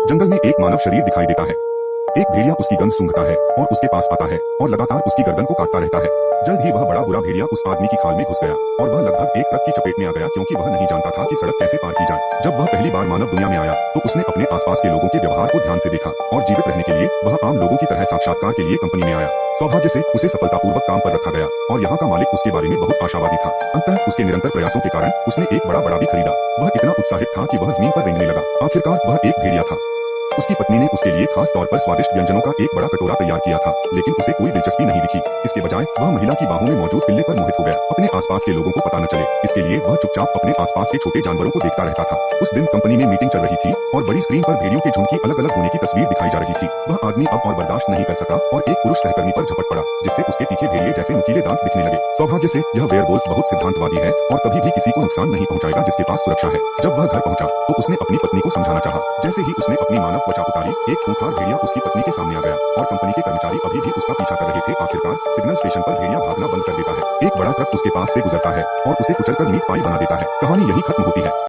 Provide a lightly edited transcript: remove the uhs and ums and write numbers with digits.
जंगल में एक मानव शरीर दिखाई देता है। एक भेड़िया उसकी गंध सूंघता है और उसके पास आता है और लगातार उसकी गर्दन को काटता रहता है। जल्द ही वह बड़ा बुरा भेड़िया उस आदमी की खाल में घुस गया और वह लगभग एक ट्रक की चपेट में आ गया, क्योंकि वह नहीं जानता था कि सड़क कैसे पार की जाए। जब वह पहली बार मानव दुनिया में आया तो उसने अपने आसपास के लोगों के व्यवहार को ध्यान से देखा और जीवित रहने के लिए वह आम लोगों की तरह साक्षात्कार के लिए कंपनी में आया। सौभाग्य से उसे सफलतापूर्वक काम पर रखा गया और यहाँ का मालिक उसके बारे में बहुत आशावादी था। अंततः उसके निरंतर प्रयासों के कारण उसने एक बड़ा भी खरीदा। वह इतना उत्साहित था कि वह जमीन पर रेंगने लगा। आखिरकार वह एक भेड़िया था। उसकी पत्नी ने उसके लिए खास तौर पर स्वादिष्ट व्यंजनों का एक बड़ा कटोरा तैयार किया था, लेकिन उसे कोई दिलचस्पी नहीं दिखी। इसके बजाय वह महिला की बाहों में मौजूद पिल्ले पर मोहित हो गया। अपने आसपास के लोगों को पता न चले, इसके लिए वह चुपचाप अपने आसपास के छोटे जानवरों को देखता रहता था। उस दिन कंपनी में मीटिंग चल रही थी और बड़ी स्क्रीन पर भेड़ियों के झुंड की अलग अलग होने की तस्वीर दिखाई जा रही थी। वह आदमी अब और बर्दाश्त नहीं कर सका और एक पुरुष सहकर्मी पर झपट पड़ा, जिससे उसके तीखे भेड़िए जैसे नुकीले दांत दिखने लगे। सौभाग्य से यह वेयरवुल्फ बहुत सिद्धांतवादी है और कभी भी किसी को नुकसान नहीं पहुंचाएगा जिसके पास सुरक्षा है। जब वह घर पहुंचा तो उसने अपनी पत्नी को समझाना चाहा। जैसे ही उसने अपनी मानव त्वचा उतारी, एक खूंखार भेड़िया उसकी पत्नी के सामने आ गया और कंपनी के कर्मचारी अभी भी उसका पीछा कर रहे थे। आखिरकार सिग्नल स्टेशन पर भेड़िया भागना बंद कर देता है। एक बड़ा ट्रक उसके पास से गुजरता है और उसे कुचलकर मीट पाई बना देता है। कहानी यही खत्म होती है।